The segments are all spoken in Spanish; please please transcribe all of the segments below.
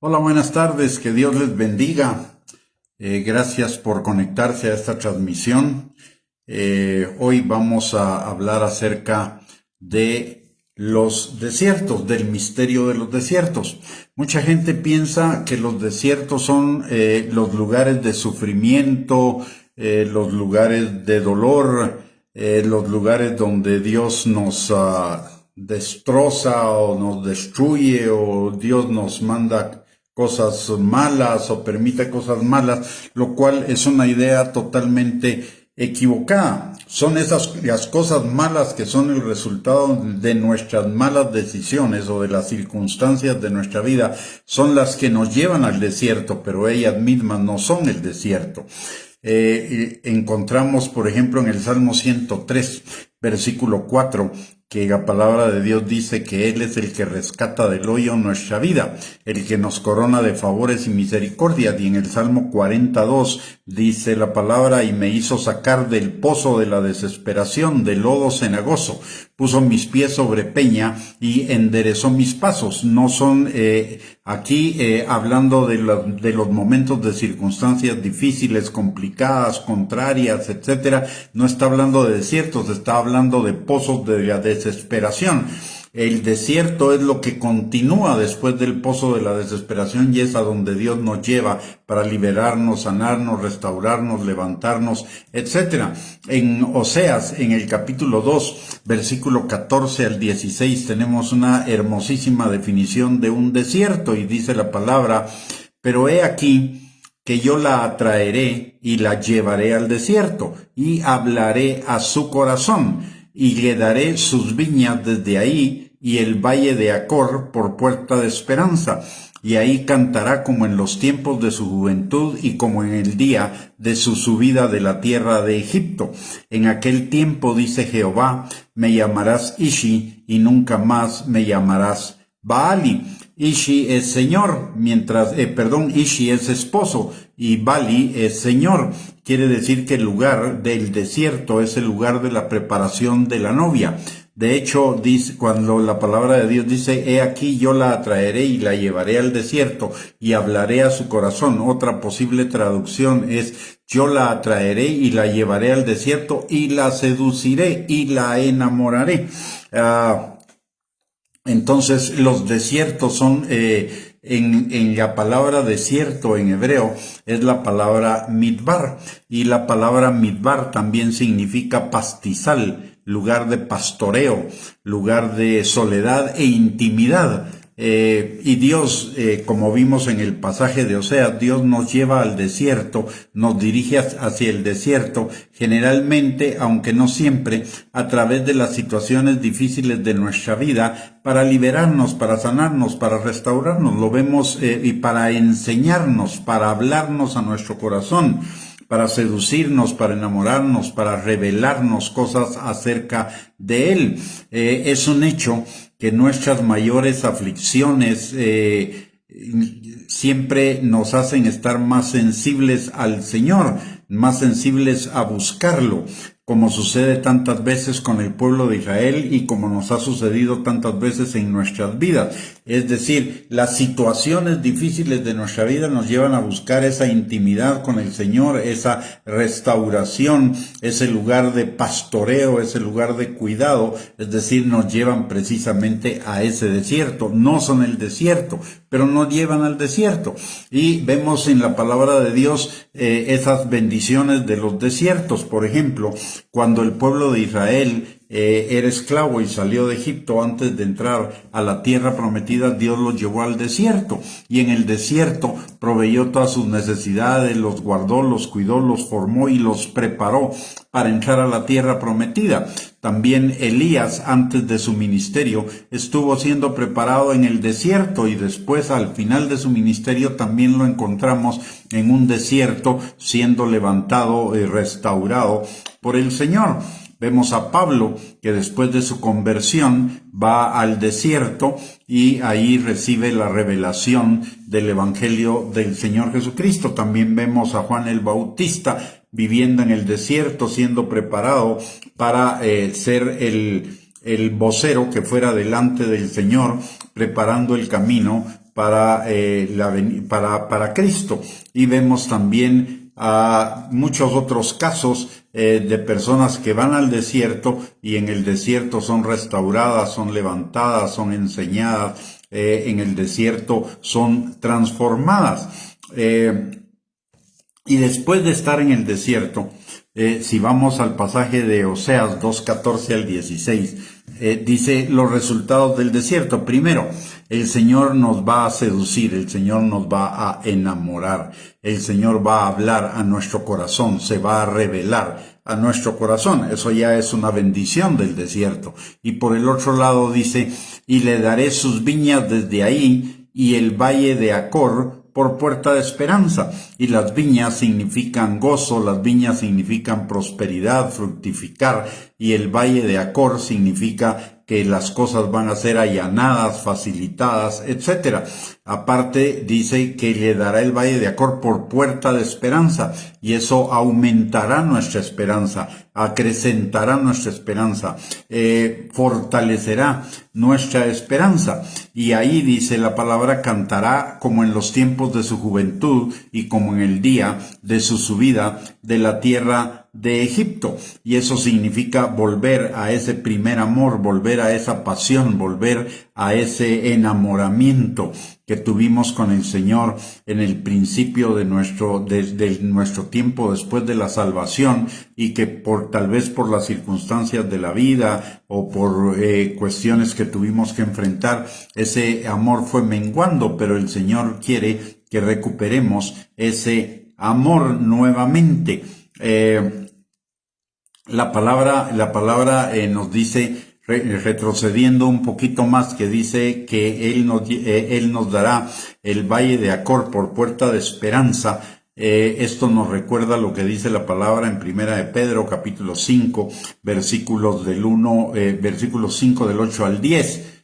Hola, buenas tardes, que Dios les bendiga. Gracias por conectarse a esta transmisión. Hoy vamos a hablar acerca de los desiertos, del misterio de los desiertos. Mucha gente piensa que los desiertos son los lugares de sufrimiento, los lugares de dolor, los lugares donde Dios nos destroza o nos destruye o Dios nos manda cosas malas o permite cosas malas, lo cual es una idea totalmente equivocada. Son las cosas malas que son el resultado de nuestras malas decisiones o de las circunstancias de nuestra vida, son las que nos llevan al desierto, pero ellas mismas no son el desierto. Encontramos, por ejemplo, en el Salmo 103, versículo 4, que la palabra de Dios dice que Él es el que rescata del hoyo nuestra vida, el que nos corona de favores y misericordias. Y en el Salmo 42 dice la palabra: y me hizo sacar del pozo de la desesperación, del lodo cenagoso, puso mis pies sobre peña y enderezó mis pasos. No son aquí hablando de los momentos de circunstancias difíciles, complicadas, contrarias, etcétera. No está hablando de desiertos, está hablando de pozos de la desesperación. El desierto es lo que continúa después del pozo de la desesperación y es a donde Dios nos lleva para liberarnos, sanarnos, restaurarnos, levantarnos, etcétera. En Oseas, en el capítulo 2, versículo 14 al 16, tenemos una hermosísima definición de un desierto y dice la palabra: pero he aquí que yo la atraeré y la llevaré al desierto y hablaré a su corazón y le daré sus viñas desde ahí y el valle de Acor por puerta de esperanza. Y ahí cantará como en los tiempos de su juventud y como en el día de su subida de la tierra de Egipto. En aquel tiempo, dice Jehová, me llamarás Ishi y nunca más me llamarás Baali. Ishi es señor, Ishi es esposo y Bali es señor. Quiere decir que el lugar del desierto es el lugar de la preparación de la novia. De hecho, dice, cuando la palabra de Dios dice: he aquí yo la atraeré y la llevaré al desierto y hablaré a su corazón. Otra posible traducción es: yo la atraeré y la llevaré al desierto y la seduciré y la enamoraré. Entonces, los desiertos son, en la palabra desierto en hebreo, es la palabra midbar. Y la palabra midbar también significa pastizal, lugar de pastoreo, lugar de soledad e intimidad. Y Dios, como vimos en el pasaje de Oseas, Dios nos lleva al desierto, nos dirige hacia el desierto, generalmente, aunque no siempre, a través de las situaciones difíciles de nuestra vida, para liberarnos, para sanarnos, para restaurarnos. Lo vemos y para enseñarnos, para hablarnos a nuestro corazón, para seducirnos, para enamorarnos, para revelarnos cosas acerca de Él. Es un hecho que nuestras mayores aflicciones siempre nos hacen estar más sensibles al Señor, más sensibles a buscarlo, como sucede tantas veces con el pueblo de Israel y como nos ha sucedido tantas veces en nuestras vidas. Es decir, las situaciones difíciles de nuestra vida nos llevan a buscar esa intimidad con el Señor, esa restauración, ese lugar de pastoreo, ese lugar de cuidado. Es decir, nos llevan precisamente a ese desierto. No son el desierto, pero nos llevan al desierto. Y vemos en la palabra de Dios esas bendiciones de los desiertos. Por ejemplo, cuando el pueblo de Israel era esclavo y salió de Egipto antes de entrar a la tierra prometida, Dios los llevó al desierto y en el desierto proveyó todas sus necesidades, los guardó, los cuidó, los formó y los preparó para entrar a la tierra prometida. También Elías, antes de su ministerio, estuvo siendo preparado en el desierto y después, al final de su ministerio, también lo encontramos en un desierto siendo levantado y restaurado por el Señor. Vemos a Pablo, que después de su conversión va al desierto y ahí recibe la revelación del Evangelio del Señor Jesucristo. También vemos a Juan el Bautista viviendo en el desierto, siendo preparado para ser el vocero que fuera delante del Señor, preparando el camino para Cristo. Y vemos también a muchos otros casos de personas que van al desierto y en el desierto son restauradas, son levantadas, son enseñadas, en el desierto son transformadas. Y después de estar en el desierto, si vamos al pasaje de Oseas 2:14 al 16, dice los resultados del desierto. Primero, el Señor nos va a seducir, el Señor nos va a enamorar, el Señor va a hablar a nuestro corazón, se va a revelar a nuestro corazón. Eso ya es una bendición del desierto. Y por el otro lado dice, y le daré sus viñas desde ahí y el valle de Acor por puerta de esperanza. Y las viñas significan gozo, las viñas significan prosperidad, fructificar, y el valle de Acor significa que las cosas van a ser allanadas, facilitadas, etcétera. Aparte dice que le dará el valle de Acor por puerta de esperanza, y eso aumentará nuestra esperanza, acrecentará nuestra esperanza, fortalecerá nuestra esperanza. Y ahí dice la palabra, cantará como en los tiempos de su juventud y como en el día de su subida de la tierra de Egipto. Y eso significa volver a ese primer amor, volver a esa pasión, volver a ese enamoramiento que tuvimos con el Señor en el principio de nuestro tiempo después de la salvación, y que tal vez por las circunstancias de la vida o por cuestiones que tuvimos que enfrentar, ese amor fue menguando, pero el Señor quiere que recuperemos ese amor nuevamente. La palabra nos dice, retrocediendo un poquito más, que dice que Él nos dará el valle de Acor por puerta de esperanza. Esto nos recuerda lo que dice la palabra en Primera de Pedro, capítulo 5, versículos 5 del 8 al 10.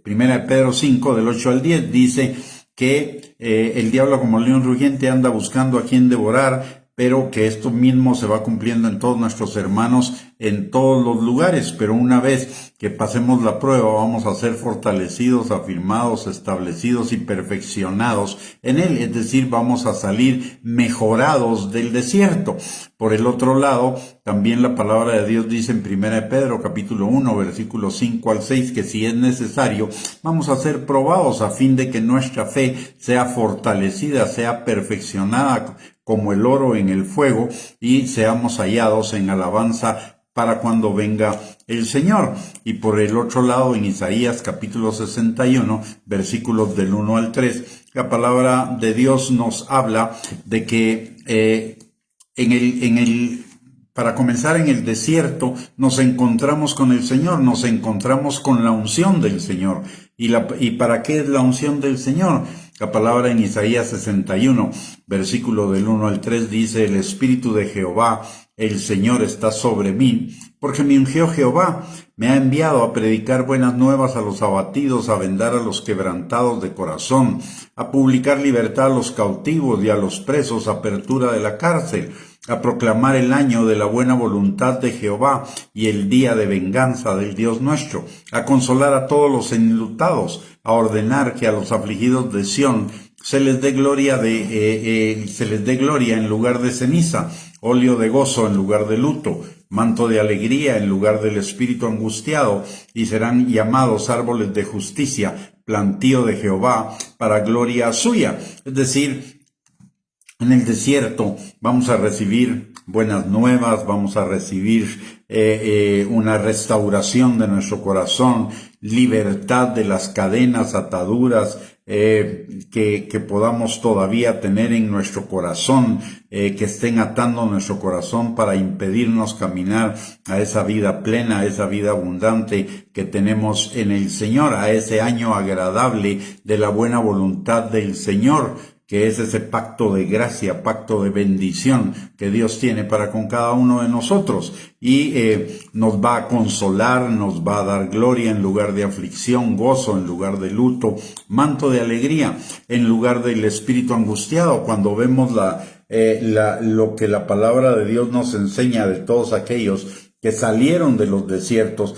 Primera de Pedro 5, del 8 al 10, dice que el diablo como león rugiente anda buscando a quien devorar, pero que esto mismo se va cumpliendo en todos nuestros hermanos en todos los lugares. Pero una vez que pasemos la prueba, vamos a ser fortalecidos, afirmados, establecidos y perfeccionados en Él. Es decir, vamos a salir mejorados del desierto. Por el otro lado, también la palabra de Dios dice en Primera de Pedro, capítulo 1, versículos 5 al 6, que si es necesario, vamos a ser probados a fin de que nuestra fe sea fortalecida, sea perfeccionada como el oro en el fuego, y seamos hallados en alabanza para cuando venga el Señor. Y por el otro lado, en Isaías capítulo 61, versículos del 1 al 3, la palabra de Dios nos habla de que para comenzar en el desierto nos encontramos con el Señor, nos encontramos con la unción del Señor. ¿Y para qué es la unción del Señor? La palabra en Isaías 61, versículo del 1 al 3 dice, el Espíritu de Jehová, el Señor está sobre mí, porque me ungió Jehová, me ha enviado a predicar buenas nuevas a los abatidos, a vendar a los quebrantados de corazón, a publicar libertad a los cautivos y a los presos, apertura de la cárcel, a proclamar el año de la buena voluntad de Jehová y el día de venganza del Dios nuestro, a consolar a todos los enlutados, a ordenar que a los afligidos de Sión se les dé gloria en lugar de ceniza, óleo de gozo en lugar de luto, manto de alegría en lugar del espíritu angustiado, y serán llamados árboles de justicia, plantío de Jehová para gloria suya. Es decir, en el desierto vamos a recibir buenas nuevas, vamos a recibir una restauración de nuestro corazón, libertad de las cadenas, ataduras que podamos todavía tener en nuestro corazón, que estén atando nuestro corazón para impedirnos caminar a esa vida plena, a esa vida abundante que tenemos en el Señor, a ese año agradable de la buena voluntad del Señor, que es ese pacto de gracia, pacto de bendición que Dios tiene para con cada uno de nosotros. Y nos va a consolar, nos va a dar gloria en lugar de aflicción, gozo en lugar de luto, manto de alegría en lugar del espíritu angustiado. Cuando vemos lo que la palabra de Dios nos enseña de todos aquellos que salieron de los desiertos,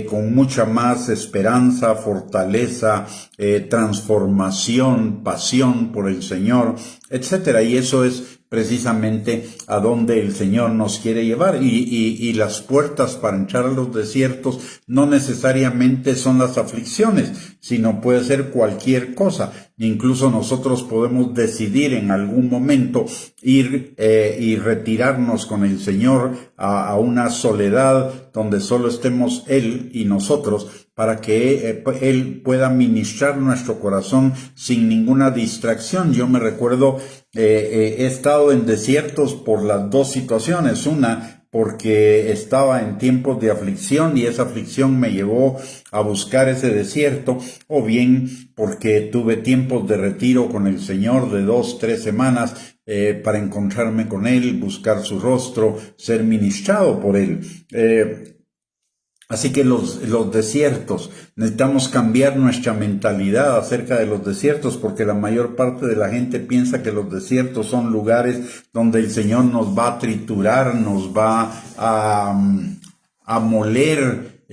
con mucha más esperanza, fortaleza, transformación, pasión por el Señor, etcétera. Y eso es precisamente a donde el Señor nos quiere llevar. Y las puertas para entrar a los desiertos no necesariamente son las aflicciones, sino puede ser cualquier cosa. Incluso nosotros podemos decidir en algún momento ir y retirarnos con el Señor a una soledad donde solo estemos Él y nosotros, para que Él pueda ministrar nuestro corazón sin ninguna distracción. Yo me recuerdo, he estado en desiertos por las dos situaciones. Una, porque estaba en tiempos de aflicción y esa aflicción me llevó a buscar ese desierto, o bien porque tuve tiempos de retiro con el Señor de 2-3 semanas para encontrarme con Él, buscar su rostro, ser ministrado por Él. Así que los desiertos, necesitamos cambiar nuestra mentalidad acerca de los desiertos, porque la mayor parte de la gente piensa que los desiertos son lugares donde el Señor nos va a triturar, nos va a moler,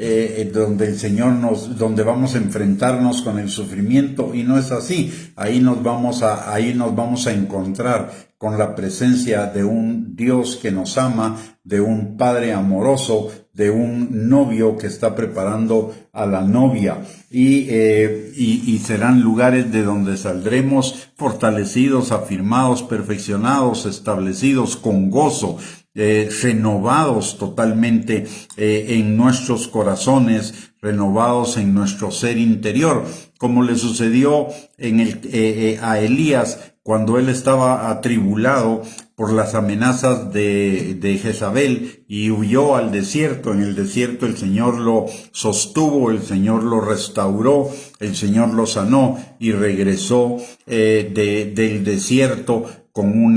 donde vamos a enfrentarnos con el sufrimiento, y no es así. Ahí nos vamos a encontrar con la presencia de un Dios que nos ama, de un Padre amoroso, de un novio que está preparando a la novia, y serán lugares de donde saldremos fortalecidos, afirmados, perfeccionados, establecidos con gozo, renovados totalmente en nuestros corazones, renovados en nuestro ser interior, como le sucedió a Elías cuando él estaba atribulado por las amenazas de Jezabel y huyó al desierto. En el desierto el Señor lo sostuvo, el Señor lo restauró, el Señor lo sanó y regresó del desierto con un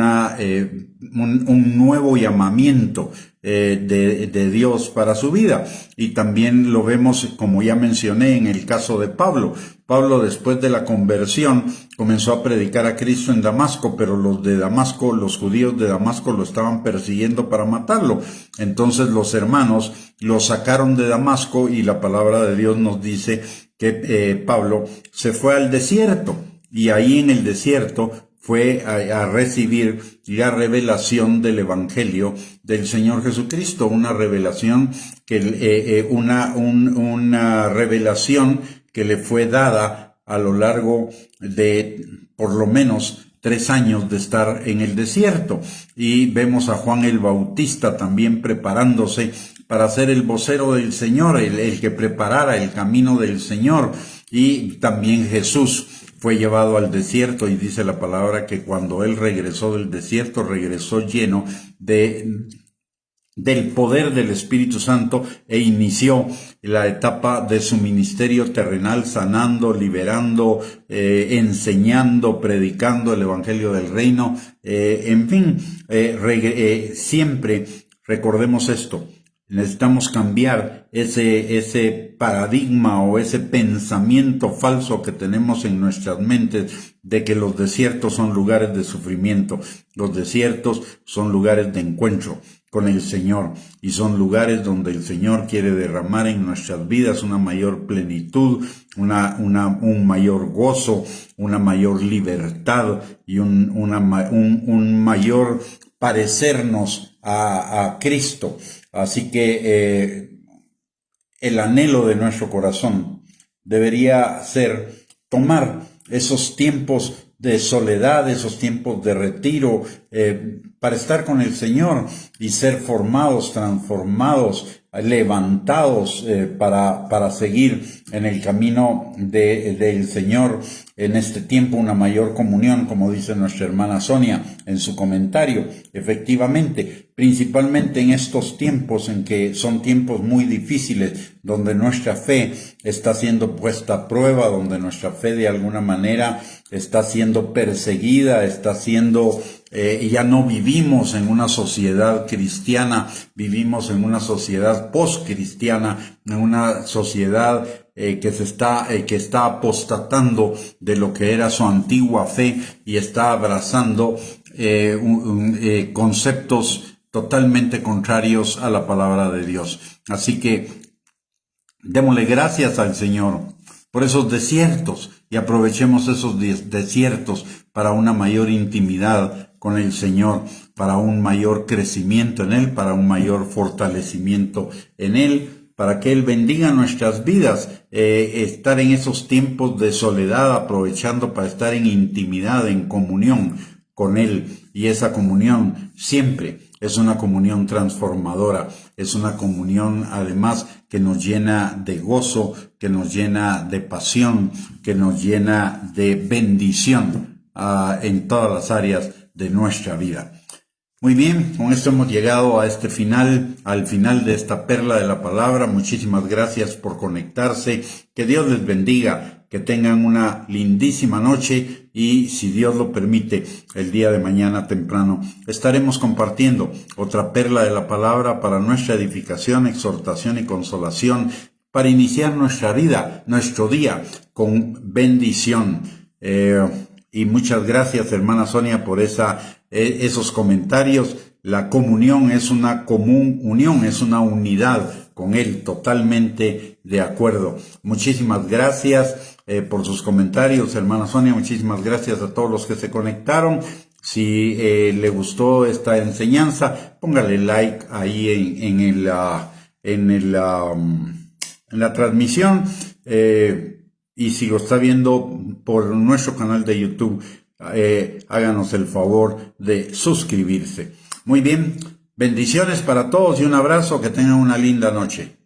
nuevo llamamiento de Dios para su vida. Y también lo vemos, como ya mencioné, en el caso de Pablo. Pablo, después de la conversión, comenzó a predicar a Cristo en Damasco, pero los judíos de Damasco lo estaban persiguiendo para matarlo. Entonces los hermanos lo sacaron de Damasco, y la palabra de Dios nos dice que Pablo se fue al desierto, y ahí en el desierto fue a recibir la revelación del Evangelio del Señor Jesucristo, una revelación una revelación que le fue dada a lo largo de por lo menos 3 años de estar en el desierto. Y vemos a Juan el Bautista también preparándose para ser el vocero del Señor, el que preparara el camino del Señor. Y también Jesús fue llevado al desierto, y dice la palabra que cuando él regresó del desierto, regresó lleno del poder del Espíritu Santo, e inició la etapa de su ministerio terrenal, sanando, liberando, enseñando, predicando el Evangelio del Reino. Siempre recordemos esto. Necesitamos cambiar ese paradigma o ese pensamiento falso que tenemos en nuestras mentes de que los desiertos son lugares de sufrimiento. Los desiertos son lugares de encuentro con el Señor, y son lugares donde el Señor quiere derramar en nuestras vidas una mayor plenitud, un mayor gozo, una mayor libertad y un mayor parecernos a Cristo. Así que el anhelo de nuestro corazón debería ser tomar esos tiempos de soledad, esos tiempos de retiro, para estar con el Señor y ser formados, transformados, levantados para seguir en el camino del Señor. En este tiempo una mayor comunión, como dice nuestra hermana Sonia en su comentario. Efectivamente, principalmente en estos tiempos en que son tiempos muy difíciles, donde nuestra fe está siendo puesta a prueba, donde nuestra fe de alguna manera está siendo perseguida, ya no vivimos en una sociedad cristiana, vivimos en una sociedad post-cristiana, en una sociedad que está apostatando de lo que era su antigua fe y está abrazando conceptos totalmente contrarios a la palabra de Dios. Así que démosle gracias al Señor por esos desiertos y aprovechemos esos desiertos para una mayor intimidad con el Señor, para un mayor crecimiento en Él, para un mayor fortalecimiento en Él, para que Él bendiga nuestras vidas, estar en esos tiempos de soledad, aprovechando para estar en intimidad, en comunión con Él. Y esa comunión siempre es una comunión transformadora, es una comunión además que nos llena de gozo, que nos llena de pasión, que nos llena de bendición en todas las áreas de nuestra vida. Muy bien, con esto hemos llegado a este final, al final de esta perla de la palabra. Muchísimas gracias por conectarse. Que Dios les bendiga, que tengan una lindísima noche y, si Dios lo permite, el día de mañana temprano estaremos compartiendo otra perla de la palabra para nuestra edificación, exhortación y consolación, para iniciar nuestra vida, nuestro día con bendición. Y muchas gracias, hermana Sonia, por esos comentarios. La comunión es una común unión, es una unidad con Él, totalmente de acuerdo. Muchísimas gracias por sus comentarios, hermana Sonia. Muchísimas gracias a todos los que se conectaron. Si le gustó esta enseñanza, póngale like ahí en la transmisión. Y si lo está viendo por nuestro canal de YouTube, háganos el favor de suscribirse. Muy bien, bendiciones para todos y un abrazo, que tengan una linda noche.